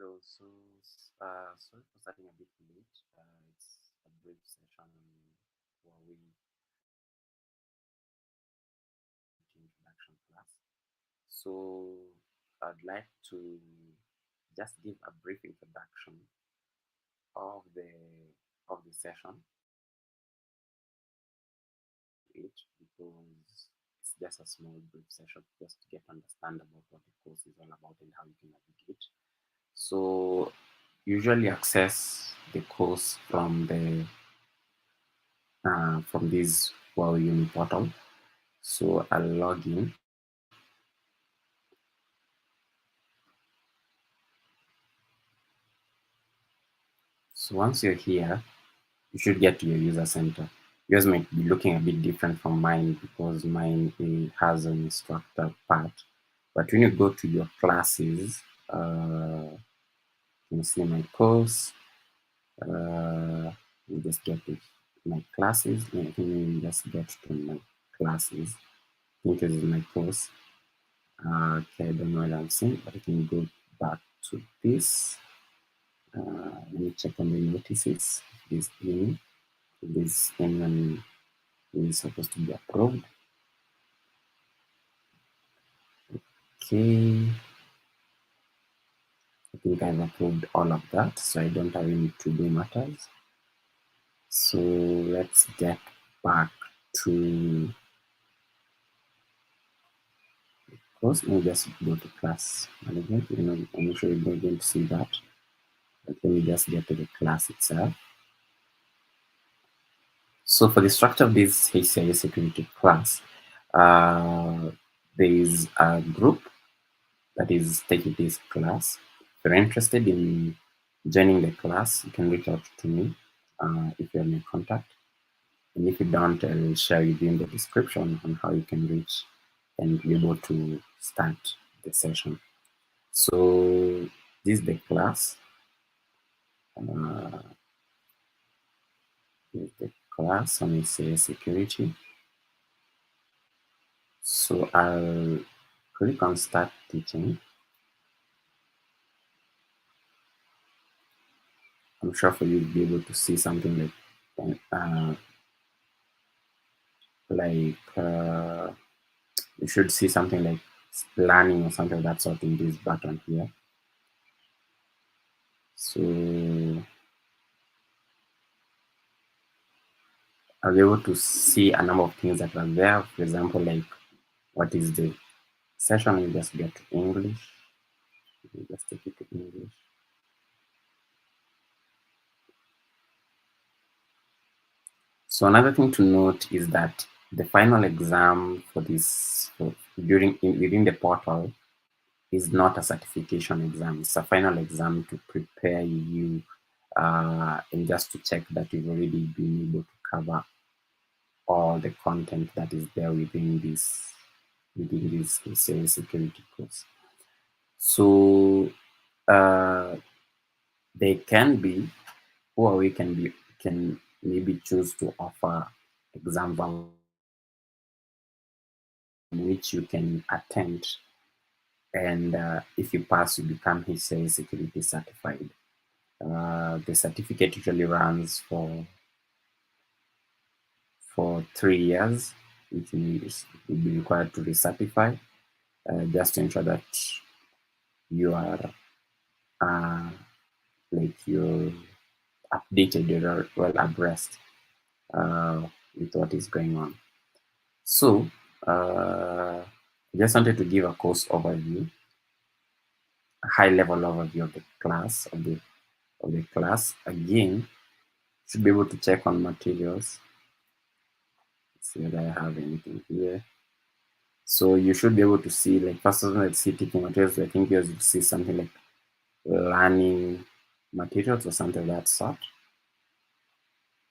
Hello. Sorry for starting a bit late. It's a brief session where we introduction class. So I'd like to just give a brief introduction of the session, because it's just a small brief session just to get understand about what the course is all about and how you can navigate. So usually access the course from this Uni portal. So I'll log in. So once you're here, you should get to your user center. Yours might be looking a bit different from mine because mine has an instructor part. But when you go to your classes, you can see my course. You just get to my classes. I think you just get to my classes. I think this is my course. Okay, I don't know what I'm seeing, but I can go back to this. Let me check on the notices. This anyone is supposed to be approved. Okay, I think I've approved all of that, so I don't have any to-do matters. So let's get back to the course. Let me just go to class management. I'm sure you're going to see that, but let me just get to the class itself. So for the structure of this HCIA security class, there is a group that is taking this class. If you're interested in joining the class, you can reach out to me if you're in contact. And if you don't, I'll share with you in the description on how you can reach and be able to start the session. So this is the class. This is the class on HCIA security. So I'll click on start teaching. I'm sure for you to be able to see something you should see something like learning or something of that sort in this button here. So I'll be able to see a number of things that are there. For example, like what is the session? You just get to English. You just take it to English. So another thing to note is that the final exam for this within the portal is not a certification exam. It's a final exam to prepare you and just to check that you've already been able to cover all the content that is there within this HCIA security course. So they can be, or we can maybe choose to offer exam which you can attend, and if you pass, you become HCIA security certified. The certificate usually runs for 3 years, which means you'll be required to recertify, just to ensure that you are like you're updated, you're well abreast with what is going on. So I just wanted to give a course overview, a high-level overview of the class class. Again, should be able to check on materials. Let's see whether I have anything here. So you should be able to see, like, first of all, let's see teaching materials. I think you'll see something like learning materials or something of that sort.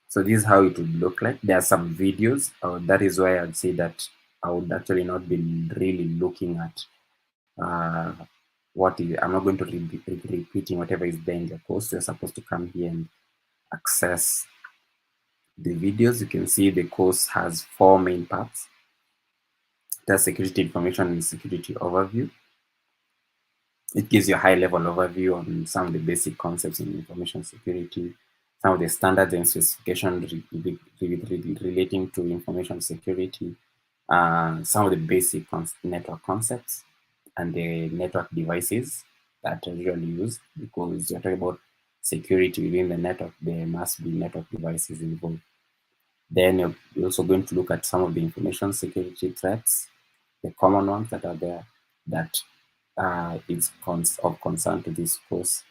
So this is how it would look like. There are some videos. That is why I'd say that I would actually not be really looking at I'm not going to be repeating whatever is there in the course. You're supposed to come here and access the videos. You can see the course has 4 main parts. There's security information and security overview. It gives you a high-level overview on some of the basic concepts in information security, some of the standards and specifications relating to information security, some of the basic network concepts, and the network devices that are usually used, because you're talking about security within the network, there must be network devices involved. Then you're also going to look at some of the information security threats, the common ones that are there that is of concern to this course.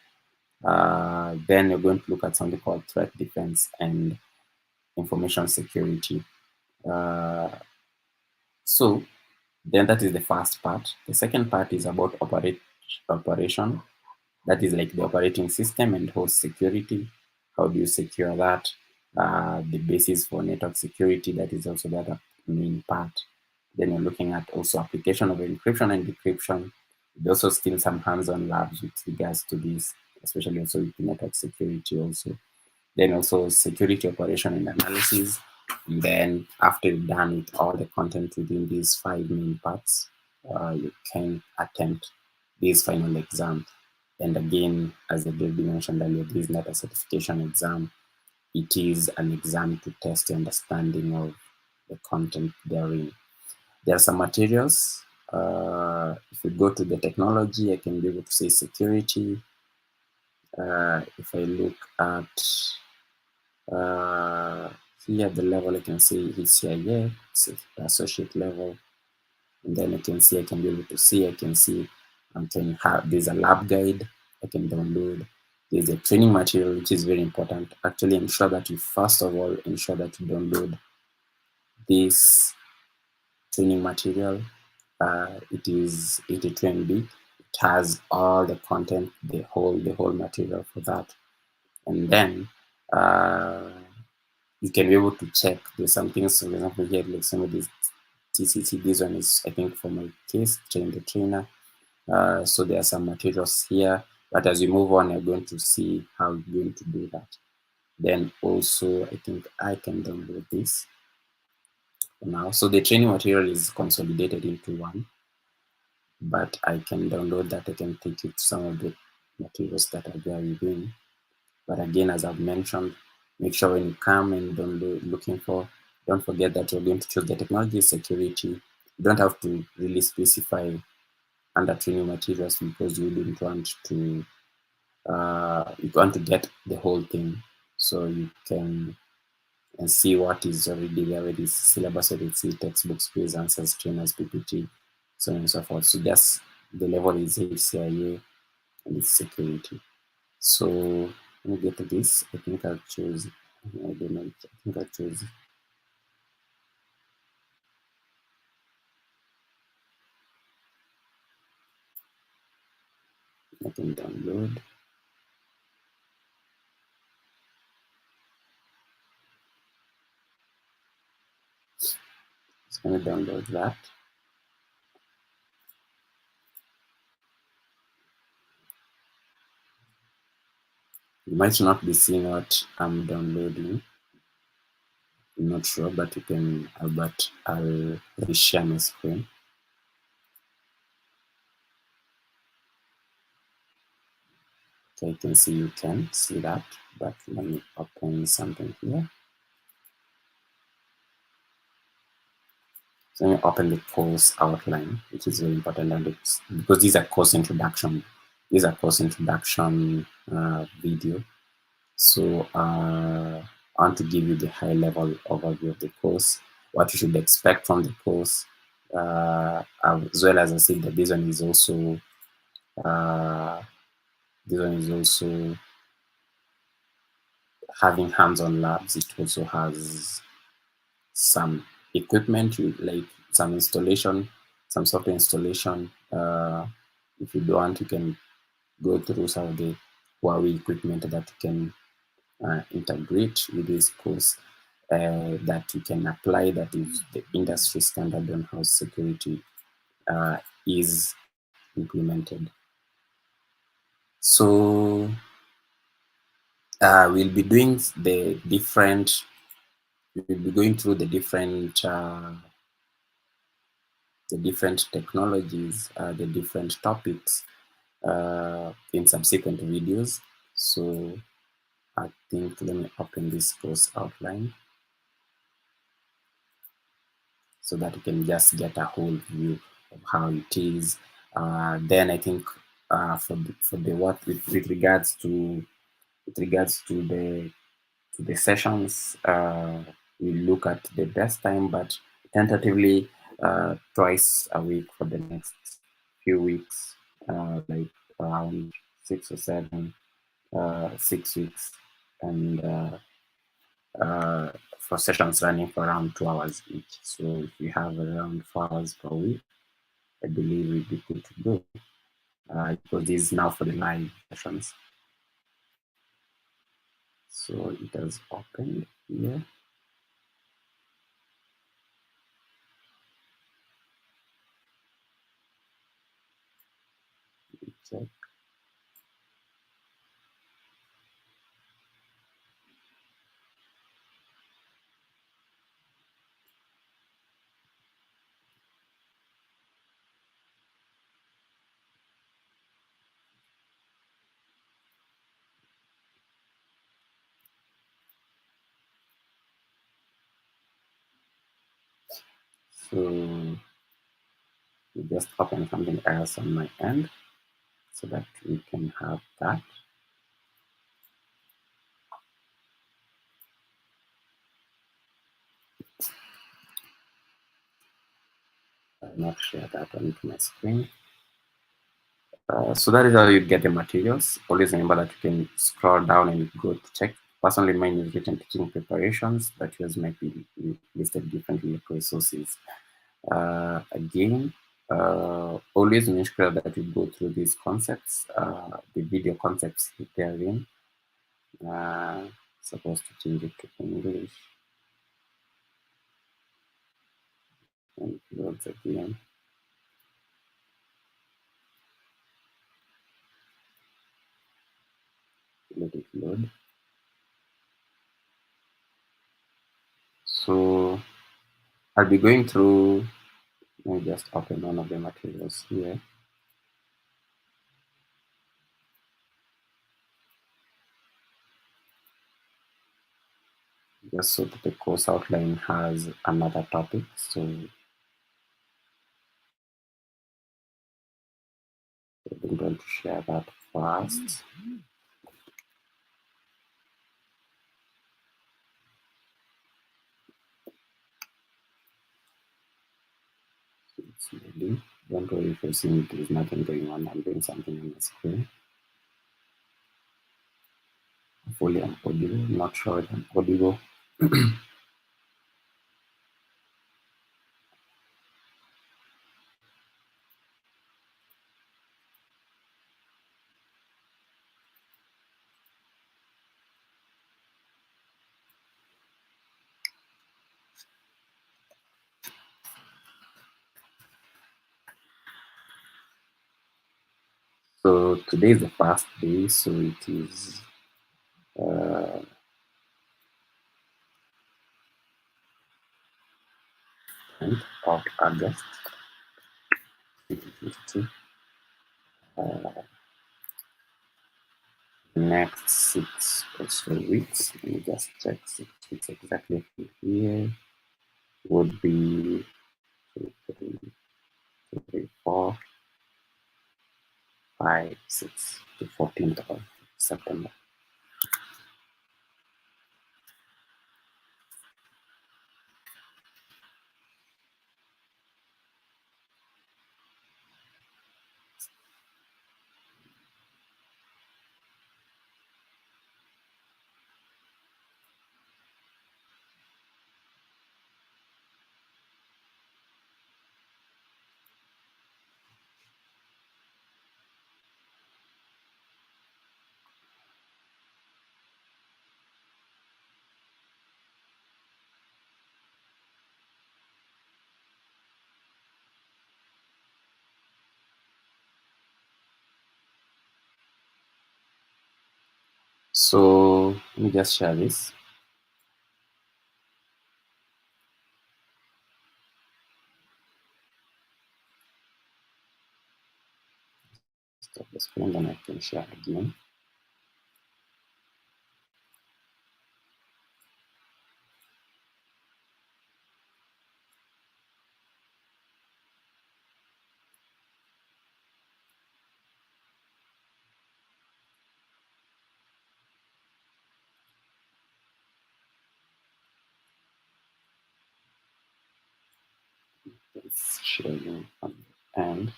Then you're going to look at something called threat defense and information security. Uh, so then that is the first part. The second part is about operation. That is like the operating system and host security. How do you secure that? The basis for network security, that is also the other main part. Then you're looking at also application of encryption and decryption. There's also still some hands-on labs with regards to this, especially also with network security also. Then also security operation and analysis. And then after you're done with all the content within these 5 main parts, you can attempt this final exam. And again, as I did mentioned earlier, this is not a certification exam. It is an exam to test the understanding of the content therein. There are some materials. If we go to the technology, I can be able to say security. If I look at here at the level, I can see HCIA, it's associate level. And then I can see, I can be able to see, I can see, there's a lab guide I can download. There's a training material, which is very important. Actually, ensure that you, first of all, ensure that you download this training material. It is 82 MB. It has all the content, the whole material for that. And then you can be able to check. There's some things, for example, here, like some of these TCT. This one is, I think, for my case, train the trainer. So there are some materials here, but as you move on, you're going to see how you're going to do that. Then also, I think I can download this now. So the training material is consolidated into one, but I can download that. I can take you to some of the materials that are there within. But again, as I've mentioned, make sure when you come and download looking for, don't forget that you're going to choose the technology security. You don't have to really specify under training materials, because you don't want to you want to get the whole thing, so you can and see what is already there, with this syllabus, or it's textbooks, quiz answers, trainers, PPT, so on and so forth. So just the level is HCIA and it's security. So let me get to this. I think I'll choose, I don't know, I think I'll choose, I can download. It's going to download that. You might not be seeing what I'm downloading. I'm not sure, but you can, but I'll reshare my screen. Okay, you can see, you can see that, but let me open something here. So let me open the course outline, which is very important, and it's because these are course introduction. These are course introduction video. So I want to give you the high level overview of the course, what you should expect from the course, as well as I said that this one is also having hands-on labs. It also has some equipment, like some installation, some software installation. If you don't want, you can go through some of the Huawei equipment that you can integrate with this course, that you can apply, that is the industry standard on how security is implemented. So we'll be doing we'll be going through the different technologies, the different topics, in subsequent videos. So I think let me open this course outline so that you can just get a whole view of how it is. Then I think for the what with regards to the sessions, we look at the best time, but tentatively twice a week for the next few weeks, like around 6 or 7, 6 weeks, and for sessions running for around 2 hours each. So if you have around 4 hours per week, I believe we'd be good to go. Because this is now for the live sessions. So it has opened here. Check. So we just open something else on my end so that we can have that. I'll not share that onto my screen. So that is how you get the materials. Always remember that you can scroll down and go to check. Personally, mine is written teaching preparations, but yours might be listed differently across sources. Again, always make sure that you go through these concepts, the video concepts therein. Supposed to change it to English. And it loads again. Let it load. So I'll be going through, let me just open one of the materials here. Just so that the course outline has another topic. So I'm going to share that first. It's loading. Don't worry if you're seeing there's nothing going on. I'm doing something on the screen. Hopefully I'm audible. I'm not sure if I'm audible. So today is the first day, so it is 10th of August 2022. Next 6 or so weeks, let me just check 6 weeks exactly from here, would be 2, 3, 4, 5, 6 to 14th of September. So let me just share this. stop the screen, then I can share again. It's sharing on the end.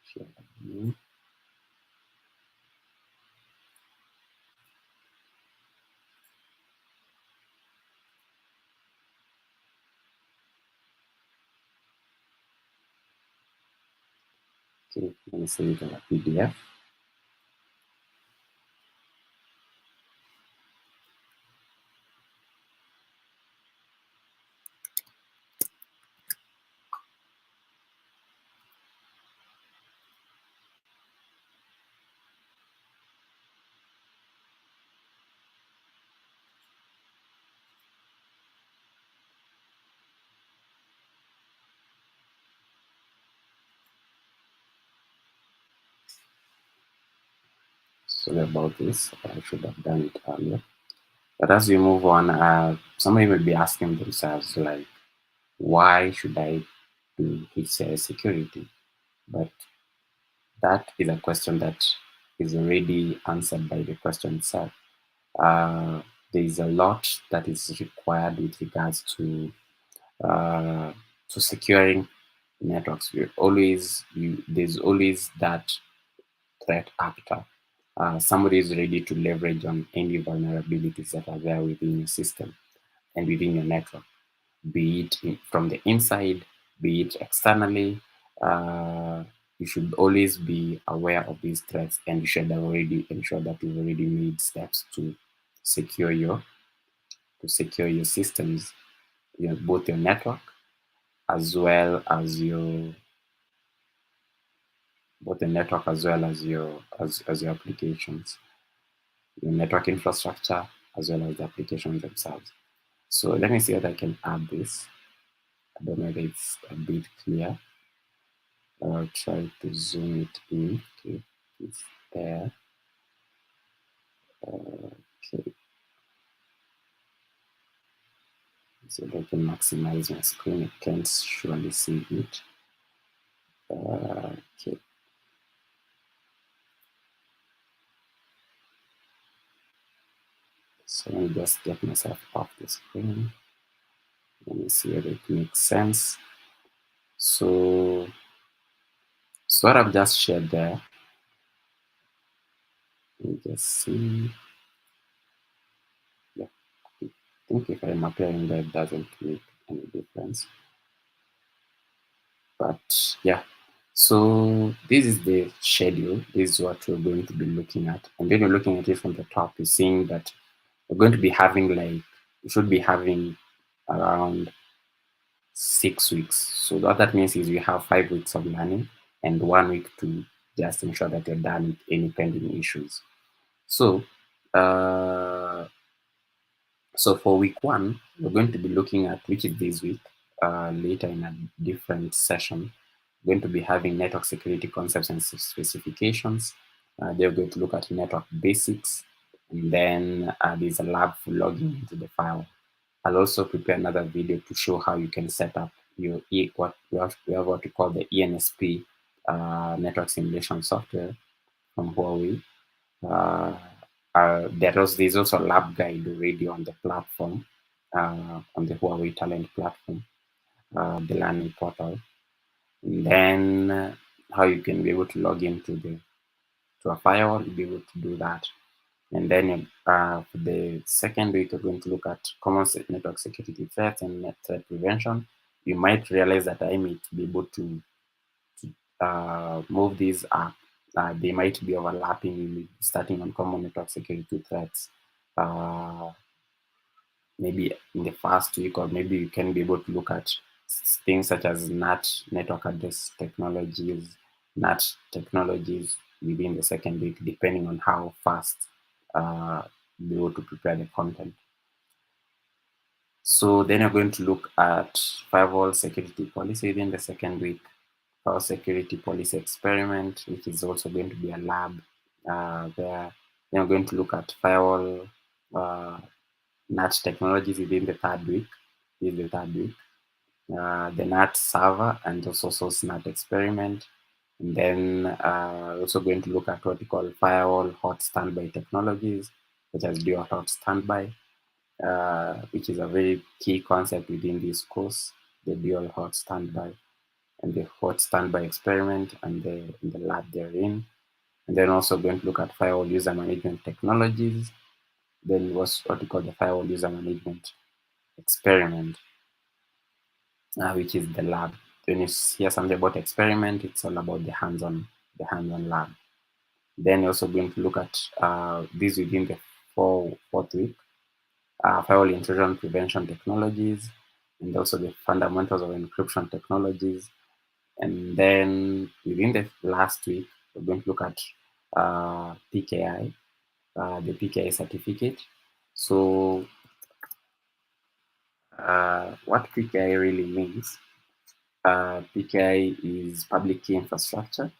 Share again. Okay, let me save it as a PDF. Sorry about this. I should have done it earlier. But as we move on, somebody may be asking themselves, like, why should I do HCIA security? But that is a question that is already answered by the question itself. Uh, there is a lot that is required with regards uh, to securing networks. There's always that threat actor. Somebody is ready to leverage on any vulnerabilities that are there within your system and within your network, be it from the inside, be it externally. Uh, you should always be aware of these threats, and you should already ensure that you've already made steps to secure your systems, both your network as well as your as your applications, your network infrastructure as well as the applications themselves. So let me see if I can add this. I don't know if it's a bit clear. I'll try to zoom it in. Okay, it's there. Okay, so that I can maximize my screen. I can't surely see it. Okay. So let me just get myself off the screen. Let me see if it makes sense. So what I've just shared there, let me just see. Yeah, I think if I'm appearing there, it doesn't make any difference. But yeah, so this is the schedule. This is what we're going to be looking at. And then you're looking at it from the top, you're seeing that we're going to be having we should be having around 6 weeks. So what that means is you have 5 weeks of learning and 1 week to just ensure that you're done with any pending issues. So, so for week 1, we're going to be looking at, which is this week, later in a different session. We're going to be having network security concepts and specifications. They're going to look at network basics, and then there's a lab for logging into the file. I'll also prepare another video to show how you can set up your what we have what we call the ENSP network simulation software from Huawei. There's also a lab guide already on the platform, on the Huawei Talent platform, the learning portal. And then how you can be able to log into to a firewall, you'll be able to do that. And then for the second week, we're going to look at common network security threats and net threat prevention. You might realize that I may be able to move these up. They might be overlapping, starting on common network security threats. Maybe in the first week, or maybe you can be able to look at things such as NAT, network address technologies, NAT technologies within the second week, depending on how fast be able to prepare the content. So then you're going to look at firewall security policy within the second week. Power security policy experiment, which is also going to be a lab where they're going to look at firewall NAT technologies within the third week. This is the third week. The NAT server and also source NAT experiment. And then also going to look at what we call firewall hot standby technologies, such as dual hot standby, which is a very key concept within this course, the dual hot standby and the hot standby experiment and the lab they're in. And then also going to look at firewall user management technologies. Then what's what we call the firewall user management experiment, which is the lab. When you hear something about experiment, it's all about the hands-on lab. Then you're also going to look at this within the fourth week, firewall intrusion prevention technologies, and also the fundamentals of encryption technologies. And then within the last week, we're going to look at PKI, the PKI certificate. So what PKI really means, PKI is public key infrastructure.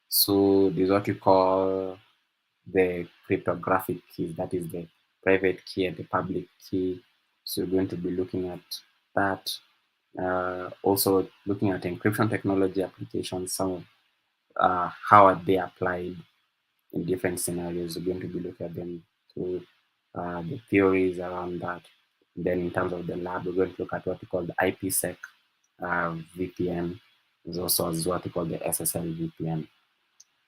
So this is what you call the cryptographic key, that is the private key and the public key. So we're going to be looking at that. Also looking at encryption technology applications, some of how are they applied in different scenarios. We're going to be looking at them through the theories around that. And then in terms of the lab, we're going to look at what we call the IPsec VPN. There's also what we call the SSL VPN.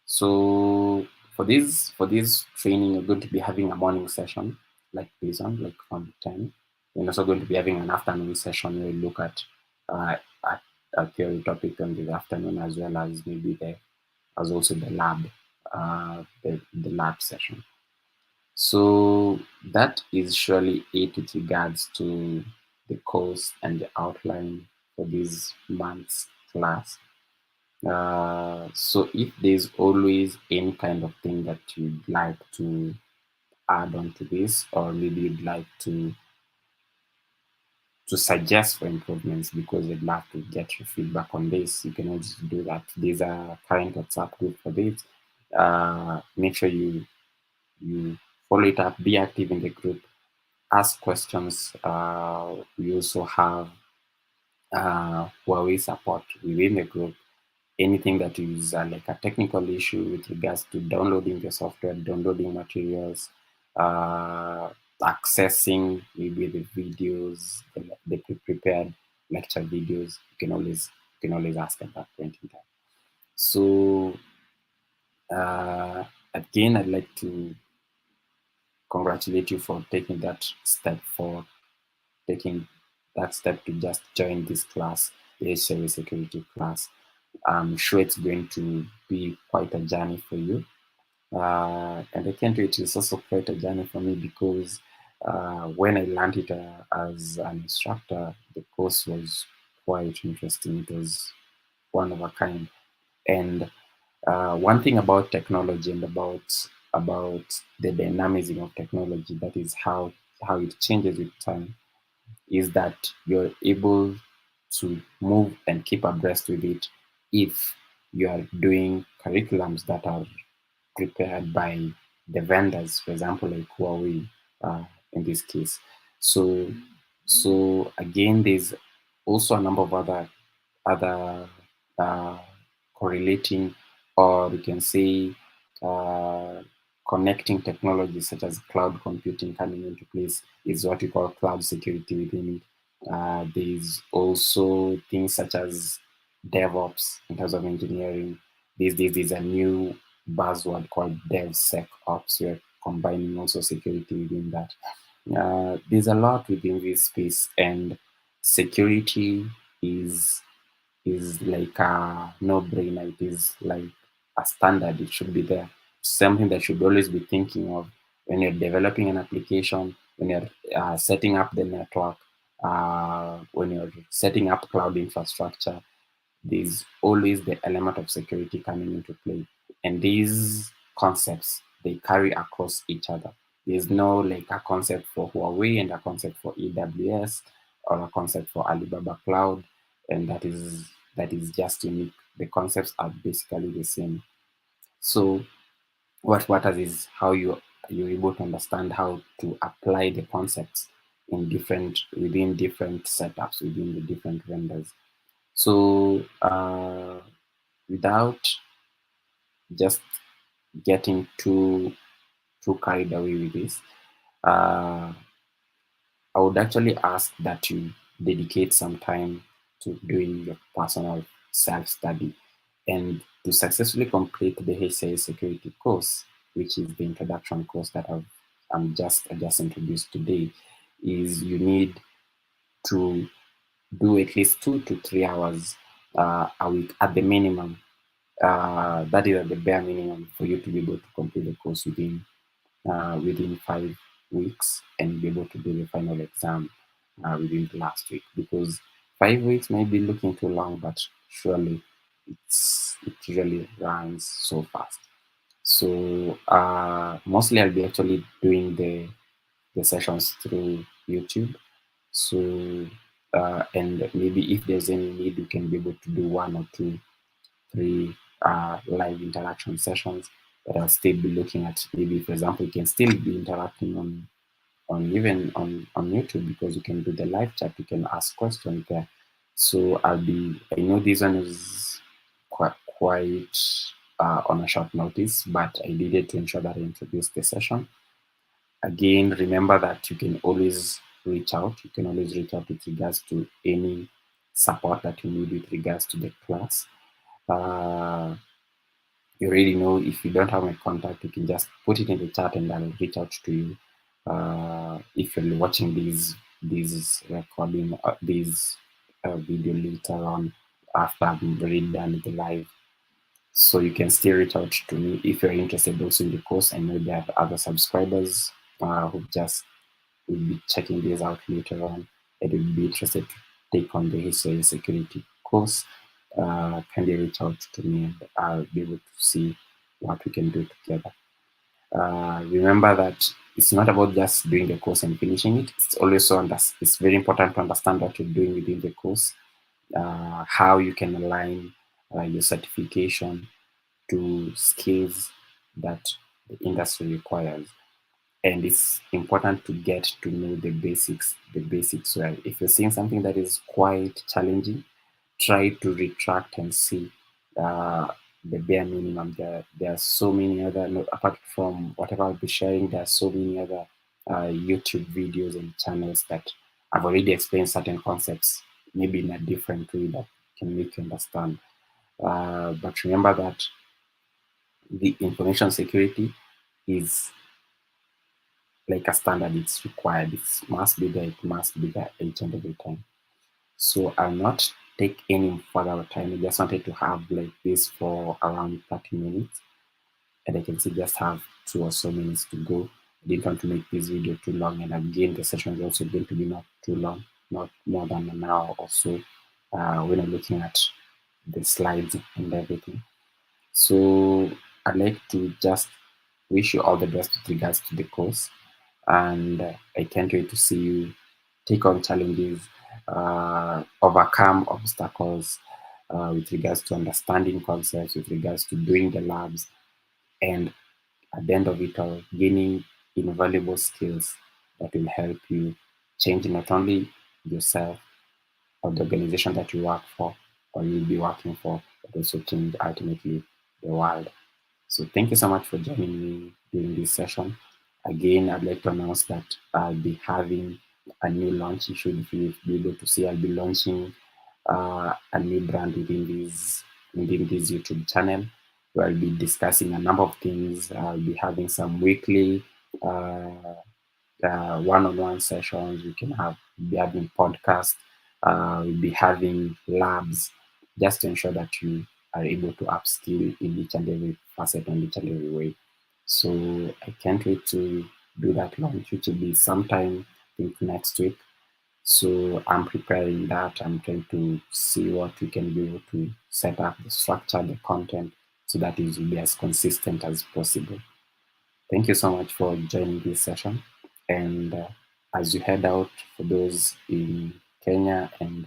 So for this training, you're going to be having a morning session like this one, like from 10. You're also going to be having an afternoon session where you look at a theory topic on the afternoon, as well as maybe as also the lab, the lab session. So that is surely it with regards to the course and the outline for this month's class. So if there's always any kind of thing that you'd like to add on to this, or maybe you'd like to suggest for improvements, because we'd love to get your feedback on this, you can always do that. There's a current WhatsApp group for this. Make sure you follow it up, be active in the group, ask questions. We also have Huawei support within the group. Anything that is like a technical issue with regards to downloading the software, downloading materials, accessing maybe the videos, the prepared lecture videos, you can always ask at that point in time. So again, I'd like to congratulate you for taking that step forward, taking that step to just join this class, the HCIA security class. I'm sure it's going to be quite a journey for you. And I can't wait, it's also quite a journey for me, because when I learned it as an instructor, the course was quite interesting. It was one of a kind. And one thing about technology and about the dynamism of technology, that is how it changes with time, is that you're able to move and keep abreast with it if you are doing curriculums that are prepared by the vendors, for example, like Huawei in this case. So again, there's also a number of other uh, correlating, or you can say connecting technologies such as cloud computing coming into place, is what we call cloud security within it. There's also things such as DevOps in terms of engineering. These days, there's a new buzzword called DevSecOps. We're combining also security within that. There's a lot within this space, and security is like a no-brainer. It is like a standard. It should be there. Something that should always be thinking of when you're developing an application, when you're setting up the network, when you're setting up cloud infrastructure. There's always the element of security coming into play. And these concepts, they carry across each other. There's no like a concept for Huawei and a concept for AWS, or a concept for Alibaba Cloud, and that is just unique the concepts are basically the same. So what matters is how you're able to understand how to apply the concepts within different setups within the different vendors. So without just getting too carried away with this, uh, I would actually ask that you dedicate some time to doing your personal self-study and to successfully complete the HCIA security course, which is the introduction course that I just introduced today. Is you need to do at least 2 to 3 hours a week at the minimum. That is at the bare minimum for you to be able to complete the course within 5 weeks and be able to do the final exam within the last week, because 5 weeks may be looking too long, but surely it really runs so fast. So mostly I'll be actually doing the sessions through YouTube. So and maybe if there's any need, we can be able to do 1 or 2 3 live interaction sessions, but I'll still be looking at, maybe for example you can still be interacting on even on YouTube, because you can do the live chat, you can ask questions there. So I know this one is quite on a short notice, but I needed to ensure that I introduced the session. Again, remember that you can always reach out. You can always reach out with regards to any support that you need with regards to the class. You already know, if you don't have my contact, you can just put it in the chat and I'll reach out to you. If you're watching these recording, these video later on after I've already done the live, so you can still reach out to me if you're interested also in the course. I know there are other subscribers who just will be checking this out later on and will be interested to take on the HCIA security course. Kindly reach out to me and I'll be able to see what we can do together. Remember that it's not about just doing the course and finishing it. It's also it's very important to understand what you're doing within the course, how you can align your certification to skills that the industry requires. And it's important to get to know the basics well. If you're seeing something that is quite challenging, try to retract and see uh, the bare minimum. There are so many other, no, apart from whatever I'll be sharing, there are so many other YouTube videos and channels that I've already explained certain concepts, maybe in a different way that can make you understand. But remember that the information security is like a standard. It's required. It must be there. It must be there each and every time. So I'll not take any further time. I just wanted to have like this for around 30 minutes, and I can see just have 2 or so minutes to go. I didn't want to make this video too long, and again the session is also going to be not too long, not more than an hour or so when I'm looking at the slides and everything. So I'd like to just wish you all the best with regards to the course, and I can't wait to see you take on challenges, overcome obstacles with regards to understanding concepts, with regards to doing the labs, and at the end of it all, gaining invaluable skills that will help you change not only yourself or the organization that you work for or you'll be working for, but also change ultimately the world. So thank you so much for joining me during this session. Again, I'd like to announce that I'll be having a new launch. You should be able to see I'll be launching a new brand within this YouTube channel, where I'll be discussing a number of things. I'll be having some weekly one-on-one sessions. We can be having podcasts. We'll be having labs, just to ensure that you are able to upskill in each and every facet and each and every way. So I can't wait to do that launch, which will be sometime, I think, next week. So I'm preparing that. I'm trying to see what we can be able to set up, the structure, the content, so that it will be as consistent as possible. Thank you so much for joining this session. And as you head out, for those in Kenya and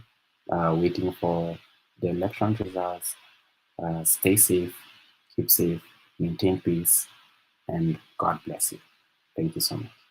waiting for the election results, Stay safe, keep safe, maintain peace, and God bless you. Thank you so much.